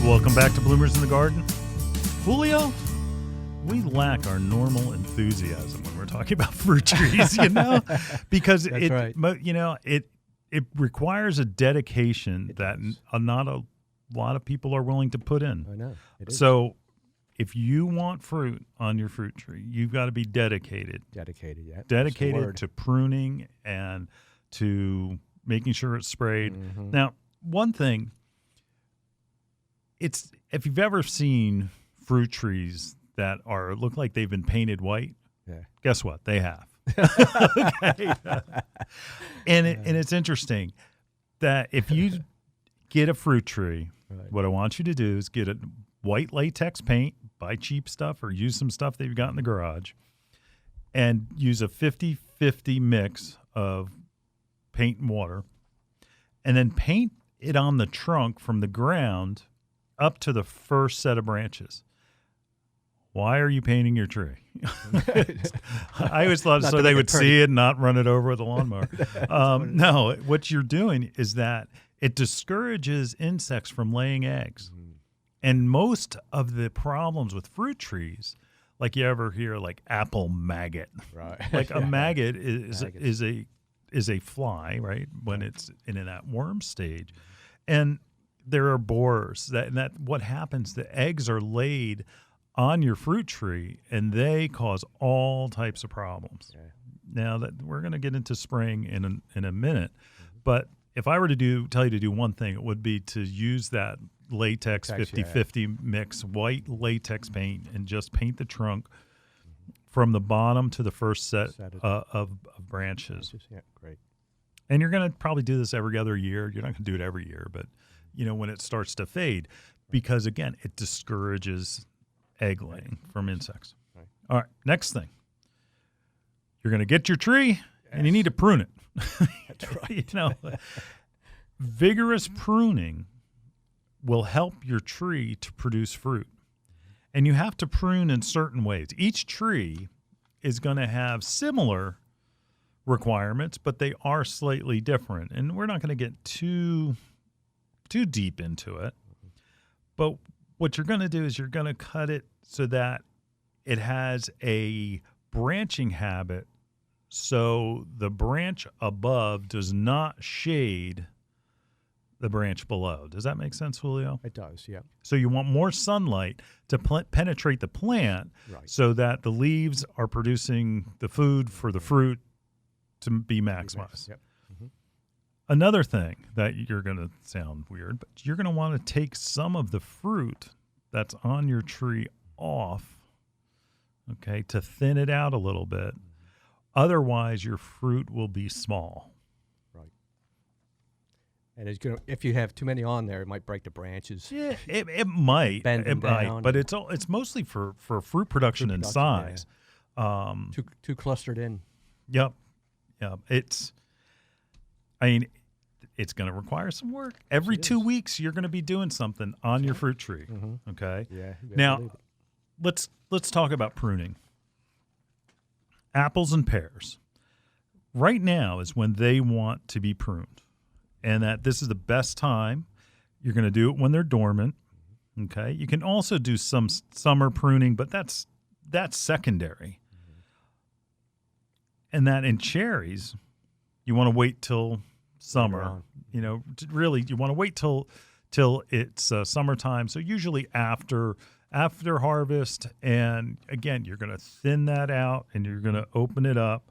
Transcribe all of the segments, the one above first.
Welcome back to Bloomers in the Garden. Julio, we lack our normal enthusiasm when we're talking about fruit trees, because That's right. it requires a dedication that not a lot of people are willing to put in. I know. It is So if you want fruit on your fruit tree, you've got to be dedicated. dedicated, yeah. Dedicated to pruning and to making sure it's sprayed. Mm-hmm. Now, one thing, it's if you've ever seen fruit trees that look like they've been painted white, Yeah. guess what? They have. Okay. And it's interesting that if you get a fruit tree, Right. what I want you to do is get a white latex paint, buy cheap stuff or use some stuff that you've got in the garage, and use a 50-50 mix of paint and water, and then paint it on the trunk from the ground up to the first set of branches. Why are you painting your tree? I always thought Not so to they make it would pretty. see it and not run it over with a lawnmower. No, what you're doing is that it discourages insects from laying eggs. And most of the problems with fruit trees, like you ever hear like apple maggot, Right. like a maggot Maggots. is a fly, right? When it's in that worm stage. And there are borers that what happens, the eggs are laid on your fruit tree and they cause all types of problems. Yeah. Now that we're going to get into spraying in a minute, but if I were to tell you to do one thing, it would be to use that latex 50-50 mix, white latex paint, and just paint the trunk from the bottom to the first set of branches. Yeah, great. And you're going to probably do this every other year. You're not going to do it every year, but when it starts to fade, because again, it discourages egg laying from insects. Right. All right, next thing. You're going to get your tree and you need to prune it. That's right. Vigorous pruning will help your tree to produce fruit. And you have to prune in certain ways. Each tree is going to have similar requirements, but they are slightly different. And we're not going to get too deep into it. But what you're going to do is you're going to cut it so that it has a branching habit, so the branch above does not shade the branch below. Does that make sense, Julio? It does, yeah. So you want more sunlight to penetrate the plant, Right. so that the leaves are producing the food for the fruit to be maximized. Yep. Another thing that you're going to sound weird, but you're going to want to take some of the fruit that's on your tree off, okay, to thin it out a little bit. Otherwise, your fruit will be small. Right. And if you have too many on there, it might break the branches. Yeah, it might. Bend them it might, down. but it's mostly for fruit production and size. Too clustered in. Yep. It's going to require some work. Every 2 weeks, you're going to be doing something on your fruit tree. Okay. Yeah. you better Now, believe it. let's talk about pruning. Apples and pears. Right now is when they want to be pruned, and that this is the best time. You're going to do it when they're dormant. Okay. You can also do some summer pruning, but that's secondary. And that in cherries, you want to wait till summer. Really, you want to wait till it's summertime. So usually after harvest, and again, you're going to thin that out and you're going to open it up.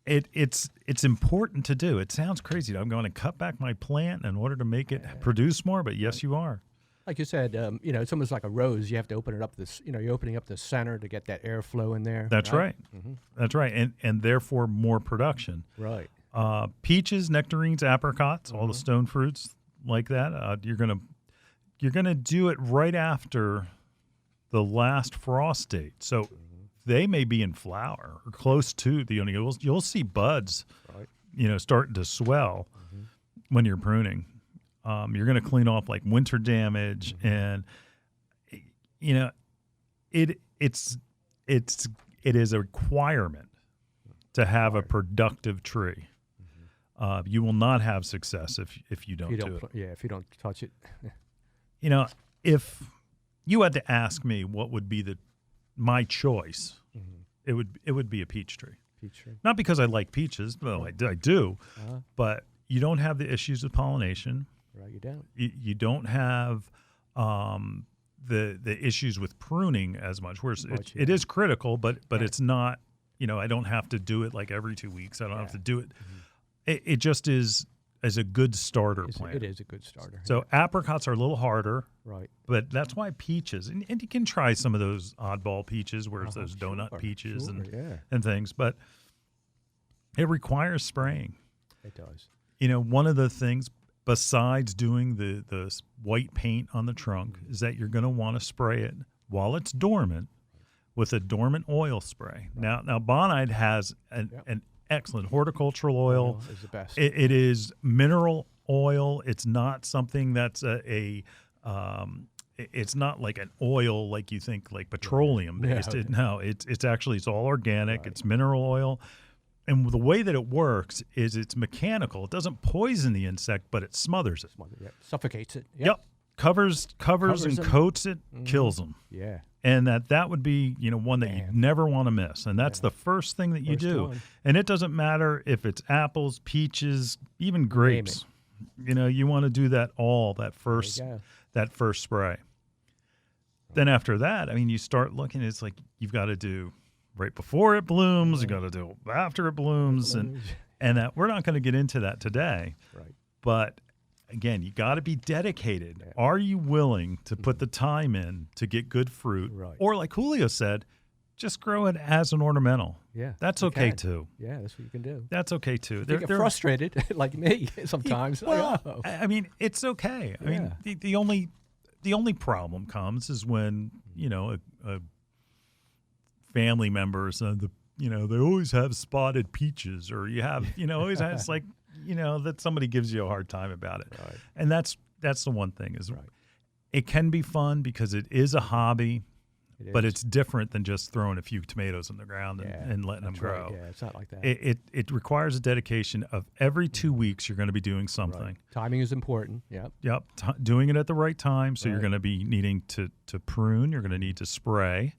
It's important to do. It sounds crazy. I'm going to cut back my plant in order to make it produce more, but yes, you are. Like you said, it's almost like a rose. You have to open it up. You're opening up the center to get that airflow in there. That's right. That's right, and therefore more production. Right. Peaches, nectarines, apricots, all the stone fruits like that. You're gonna do it right after the last frost date. So they may be in flower or close to the. You'll see buds, Right. Starting to swell when you're pruning. You're going to clean off like winter damage, and it is a requirement to have a productive tree. You will not have success if you don't do it. Yeah, if you don't touch it. you know, if you had to ask me what would be my choice, it would be a peach tree. Peach tree. Not because I like peaches, well, I do, Uh-huh. but you don't have the issues with pollination. Right, you don't. You don't have the issues with pruning as much. Whereas it is critical, but it's not. You know, I don't have to do it like every 2 weeks. I don't have to do it. It just is as a good starter plant. It is a good starter. So apricots are a little harder, right. but that's why peaches, and you can try some of those oddball peaches, whereas those donut peaches and things, but it requires spraying. It does. You know, one of the things besides doing the white paint on the trunk is that you're going to want to spray it while it's dormant with a dormant oil spray. Right. Now Bonide has an excellent horticultural oil. Is the best. It is mineral oil. It's not something that's it's not like an oil like you think, like petroleum based. It's all organic. Right. It's mineral oil. And the way that it works is it's mechanical. It doesn't poison the insect, but it smothers it. Suffocates it. Yep. Covers and them. Coats it, kills them. Yeah. And that would be, one that you never want to miss. And that's the first thing that you do. And it doesn't matter if it's apples, peaches, even grapes. You want to do that that first spray. Then after that, I mean, you start looking, it's like you've got to do right before it blooms, you got to do after it blooms. And that we're not going to get into that today. Right. But again, you got to be dedicated. Yeah. Are you willing to put the time in to get good fruit? Right. Or like Julio said, just grow it as an ornamental. Yeah. That's okay too. Yeah, that's what you can do. That's okay too. You get frustrated like me sometimes. Well, I mean, it's okay. I mean, the only problem comes is when, a family members, they always have spotted peaches, or you have, always it's like, that somebody gives you a hard time about it. Right. And that's the one thing is it can be fun because it is a hobby, but it's different than just throwing a few tomatoes in the ground and letting them grow. Right. Yeah, it's not like that. It requires a dedication of every 2 weeks you're going to be doing something. Right. Timing is important. Yep. Doing it at the right time. So you're going to be needing to prune. You're going to need to spray.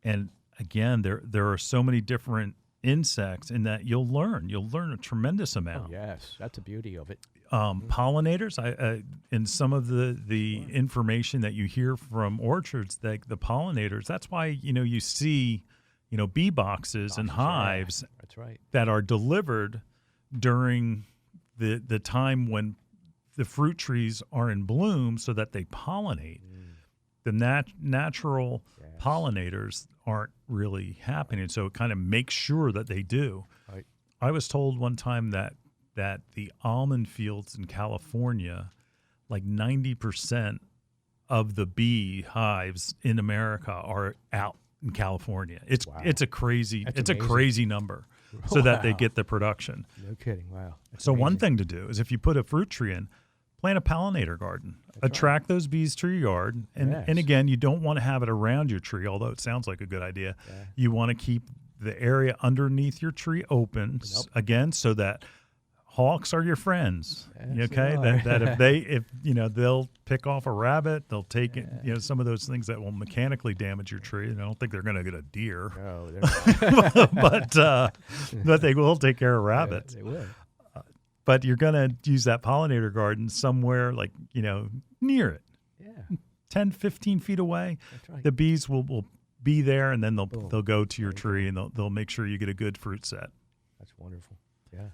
And again, there are so many different insects in that you'll learn a tremendous amount. Oh, yes, that's the beauty of it. Pollinators, in some of the information that you hear from orchards, the pollinators, that's why you see bee boxes and hives that's right. that are delivered during the time when the fruit trees are in bloom so that they pollinate. The natural pollinators aren't really happening, so it kind of makes sure that they do. Right. I was told one time that the almond fields in California, like 90% of the bee hives in America are out in California. It's a crazy number, so that they get the production. No kidding. Wow. That's so amazing. One thing to do is if you put a fruit tree in, plant a pollinator garden. Attract those bees to your yard. And again, you don't want to have it around your tree, although it sounds like a good idea. Yeah. You want to keep the area underneath your tree open, again, so that hawks are your friends. Okay? That they'll pick off a rabbit, they'll take it, some of those things that will mechanically damage your tree. And I don't think they're going to get a deer. No, they're not. but they will take care of rabbits. Yeah, they will. But you're going to use that pollinator garden somewhere like, near it. Yeah. 10, 15 feet away. That's right. The bees will be there, and then they'll go to your tree, and they'll make sure you get a good fruit set. That's wonderful. Yeah.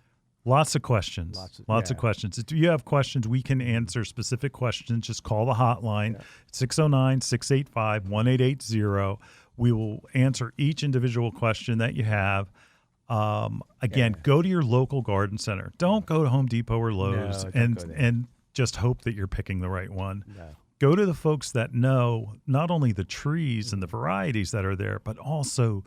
Lots of questions. Lots of questions. If you have questions, we can answer specific questions. Just call the hotline, 609-685-1880. We will answer each individual question that you have. Again, go to your local garden center. Don't go to Home Depot or Lowe's and just hope that you're picking the right one. No. Go to the folks that know not only the trees and the varieties that are there, but also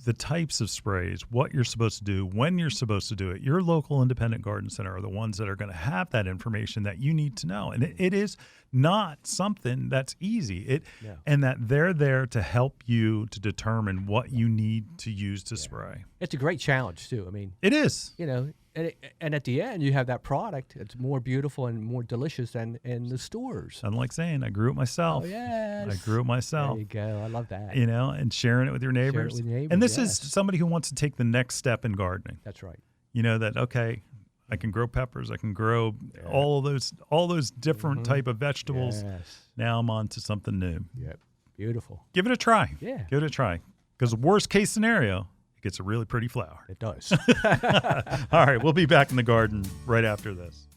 the types of sprays, what you're supposed to do, when you're supposed to do it. Your local independent garden center are the ones that are going to have that information that you need to know. And it is not something that's easy. And that they're there to help you to determine what you need to use to spray. It's a great challenge, too. I mean, it is. and at the end, you have that product. It's more beautiful and more delicious than in the stores. I'm like saying, I grew it myself. Oh, yes. I grew it myself. There you go. I love that. You know, and sharing it with your neighbors. with your neighbors, And this yes. is somebody who wants to take the next step in gardening. That's right. You know that, okay, I can grow peppers, I can grow all those different type of vegetables. Yes. Now I'm on to something new. Yep. Beautiful. Give it a try. Yeah. Give it a try. Because worst case scenario, it gets a really pretty flower. It does. All right, we'll be back in the garden right after this.